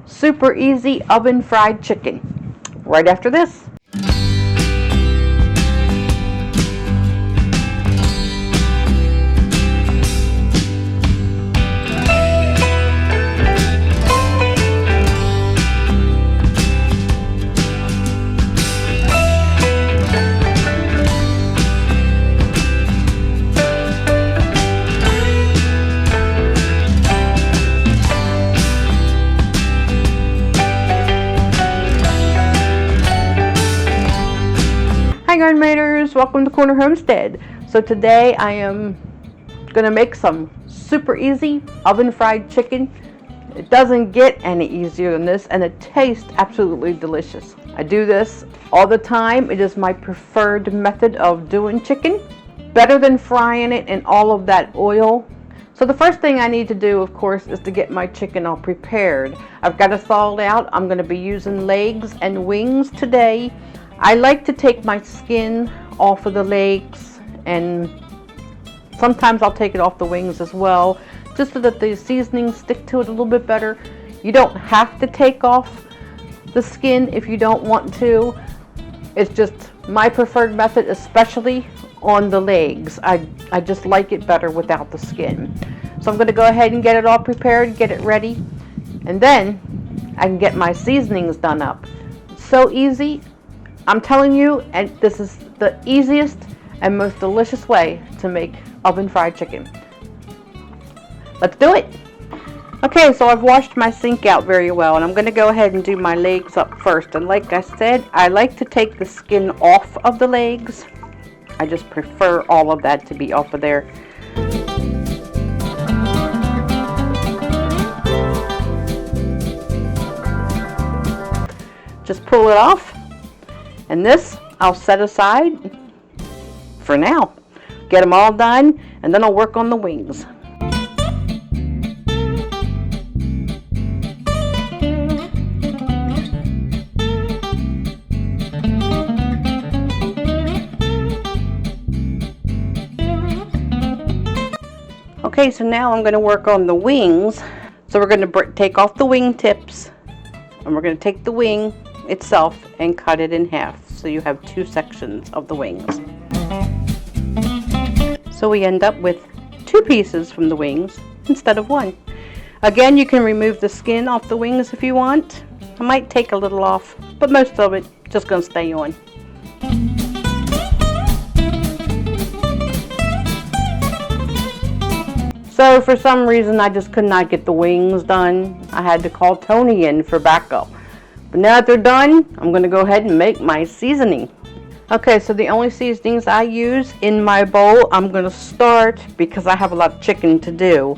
super easy oven fried chicken right after this. Hi Garden welcome to Corner Homestead. So today I am going to make some super easy oven fried chicken. It doesn't get any easier than this, and it tastes absolutely delicious. I do this all the time. It is my preferred method of doing chicken. Better than frying it in all of that oil. So the first thing I need to do, of course, is to get my chicken all prepared. I've got it thawed out. I'm going to be using legs and wings today. I like to take my skin off of the legs, and sometimes I'll take it off the wings as well, just so that the seasonings stick to it a little bit better. You don't have to take off the skin if you don't want to. It's just my preferred method, especially on the legs. I just like it better without the skin. So I'm going to go ahead and get it all prepared, get it ready, and then I can get my seasonings done up. It's so easy. I'm telling you, and this is the easiest and most delicious way to make oven fried chicken. Let's do it. Okay, so I've washed my sink out very well, and I'm going to go ahead and do my legs up first. And like I said, I like to take the skin off of the legs. I just prefer all of that to be off of there. Just pull it off. And this I'll set aside for now. Get them all done, and then I'll work on the wings. Okay, so now I'm going to work on the wings. So we're going to take off the wing tips, and we're going to take the wing itself and cut it in half, so you have two sections of the wings. So we end up with two pieces from the wings instead of one. Again, you can remove the skin off the wings if you want. I might take a little off, but most of it just going to stay on. So for some reason I just could not get the wings done. I had to call Tony in for backup. But now that they're done, I'm going to go ahead and make my seasoning. Okay, so the only seasonings I use in my bowl, I'm going to start, because I have a lot of chicken to do.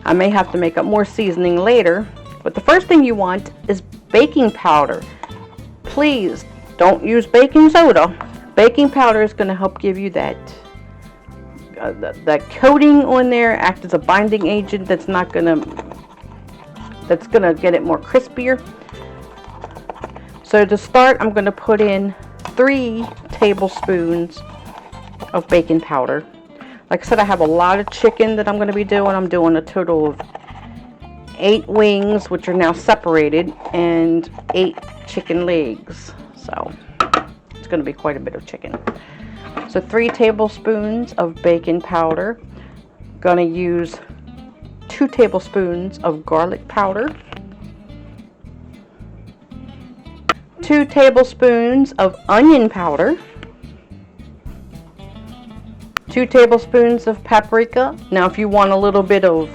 I may have to make up more seasoning later. But the first thing you want is baking powder. Please don't use baking soda. Baking powder is going to help give you that coating on there, act as a binding agent that's going to get it more crispier. So to start, I'm going to put in 3 tablespoons of baking powder. Like I said, I have a lot of chicken that I'm going to be doing. I'm doing a total of 8 wings, which are now separated, and 8 chicken legs. So it's going to be quite a bit of chicken. So 3 tablespoons of baking powder. Going to use 2 tablespoons of garlic powder. 2 tablespoons of onion powder, 2 tablespoons of paprika. Now if you want a little bit of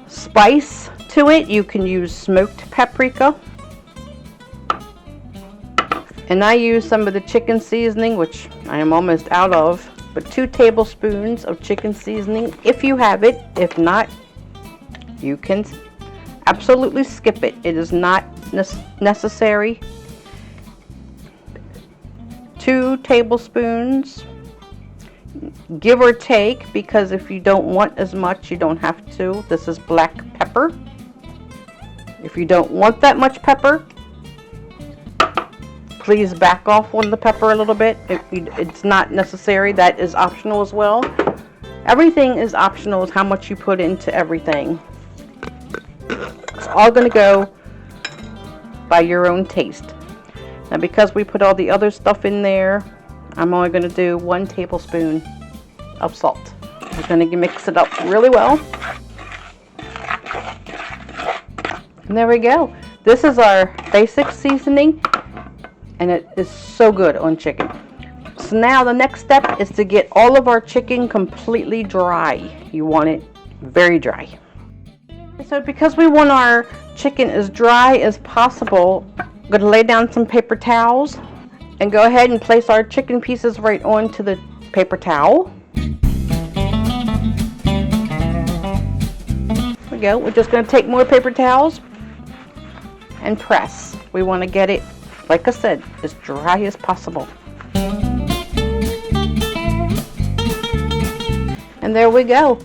spice to it, you can use smoked paprika. And I use some of the chicken seasoning, which I am almost out of, but 2 tablespoons of chicken seasoning if you have it. If not, you can absolutely skip it. It is not necessary. 2 tablespoons, give or take, because if you don't want as much, you don't have to. This is black pepper. If you don't want that much pepper, please back off on the pepper a little bit. It's not necessary. That is optional as well. Everything is optional, is how much you put into everything. all going to go by your own taste. Now because we put all the other stuff in there, I'm only going to do 1 tablespoon of salt. We're going to mix it up really well. And there we go. This is our basic seasoning, and it is so good on chicken. So now the next step is to get all of our chicken completely dry. You want it very dry. So because we want our chicken as dry as possible, I'm going to lay down some paper towels and go ahead and place our chicken pieces right onto the paper towel. There we go. We're just going to take more paper towels and press. We want to get it, like I said, as dry as possible. And there we go.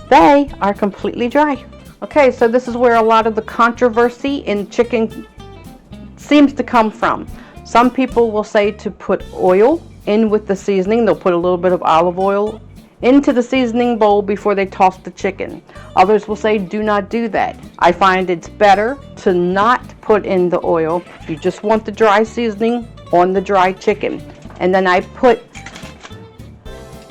They are completely dry. Okay, so this is where a lot of the controversy in chicken seems to come from. Some people will say to put oil in with the seasoning. They'll put a little bit of olive oil into the seasoning bowl before they toss the chicken. Others will say do not do that. I find it's better to not put in the oil. You just want the dry seasoning on the dry chicken. And then I put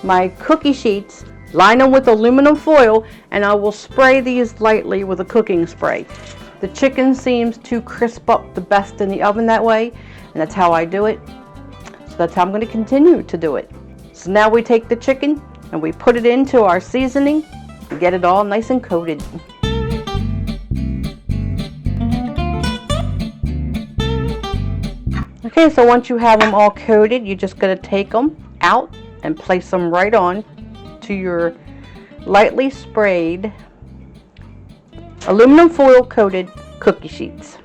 my cookie sheets, line them with aluminum foil, and I will spray these lightly with a cooking spray. The chicken seems to crisp up the best in the oven that way, and that's how I do it. So that's how I'm going to continue to do it. So now we take the chicken and we put it into our seasoning and get it all nice and coated. Okay, so once you have them all coated, you're just going to take them out and place them right on to your lightly sprayed aluminum foil coated cookie sheets.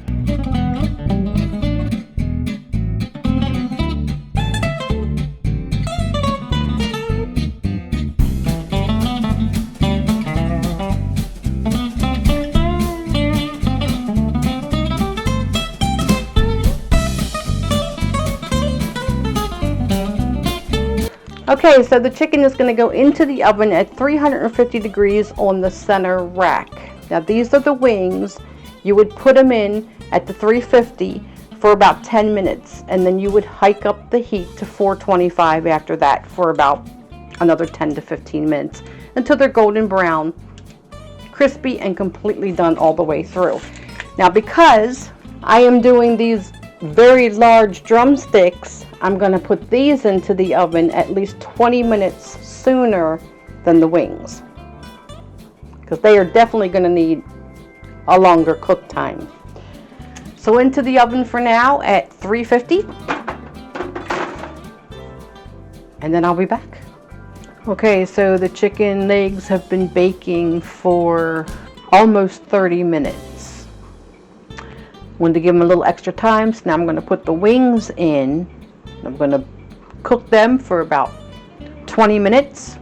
Okay, so the chicken is going to go into the oven at 350 degrees on the center rack. Now these are the wings. You would put them in at the 350 for about 10 minutes, and then you would hike up the heat to 425 after that for about another 10 to 15 minutes until they're golden brown, crispy, and completely done all the way through. Now because I am doing these very large drumsticks, I'm going to put these into the oven at least 20 minutes sooner than the wings, because they are definitely going to need a longer cook time. So into the oven for now at 350, and then I'll be back. Okay, so the chicken legs have been baking for almost 30 minutes. Wanted to give them a little extra time, so now I'm going to put the wings in. I'm going to cook them for about 20 minutes,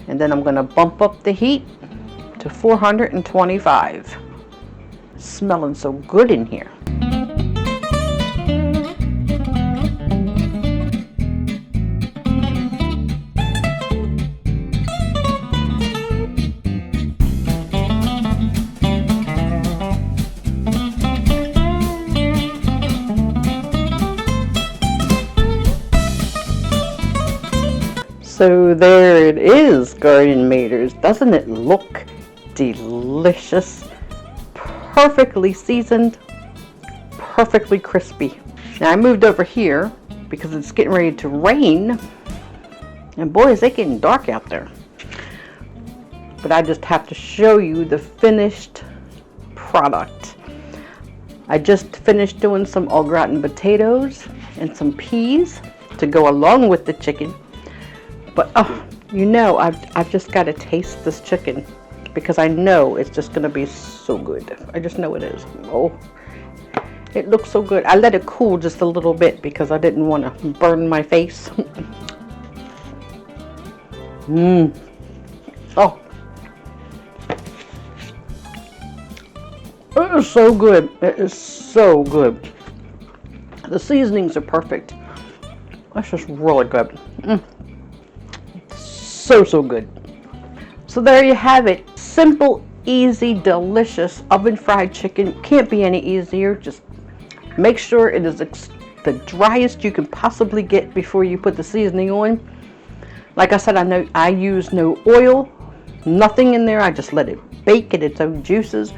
and then I'm going to bump up the heat to 425. It's smelling so good in here. So there it is, Garden Maters. Doesn't it look delicious? Perfectly seasoned, perfectly crispy. Now I moved over here because it's getting ready to rain, and boy is it getting dark out there. But I just have to show you the finished product. I just finished doing some au gratin potatoes and some peas to go along with the chicken. But oh, you know, I've just got to taste this chicken because I know it's just going to be so good. I just know it is. Oh, it looks so good. I let it cool just a little bit because I didn't want to burn my face. Oh, it is so good. It is so good. The seasonings are perfect. That's just really good. So good. So there you have it. Simple, easy, delicious oven fried chicken. Can't be any easier. Just make sure it is the driest you can possibly get before you put the seasoning on. Like I said, I use no oil, nothing in there. I just let it bake in its own juices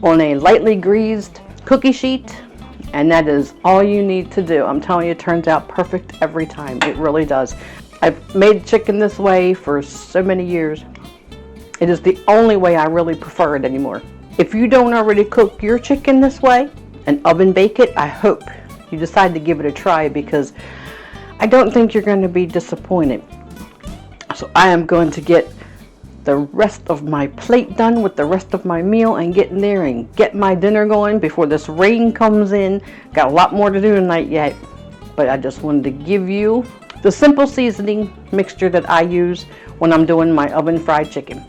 on a lightly greased cookie sheet, and that is all you need to do. I'm telling you, it turns out perfect every time. It really does. I've made chicken this way for so many years. It is the only way I really prefer it anymore. If you don't already cook your chicken this way and oven bake it, I hope you decide to give it a try, because I don't think you're going to be disappointed. So I am going to get the rest of my plate done with the rest of my meal and get in there and get my dinner going before this rain comes in. Got a lot more to do tonight yet, but I just wanted to give you the simple seasoning mixture that I use when I'm doing my oven fried chicken.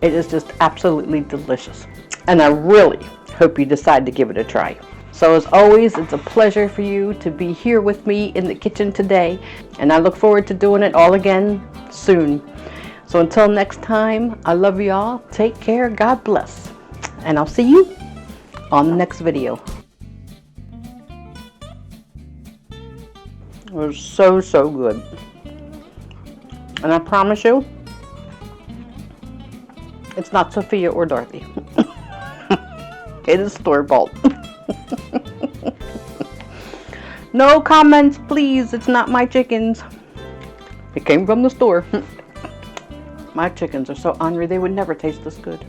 It is just absolutely delicious, and I really hope you decide to give it a try. So as always, it's a pleasure for you to be here with me in the kitchen today, and I look forward to doing it all again soon. So until next time, I love you all. Take care. God bless. And I'll see you on the next video. It was so, so good. And I promise you, it's not Sophia or Dorothy. It is store-bought. No comments, please. It's not my chickens. It came from the store. My chickens are so ornery, they would never taste this good.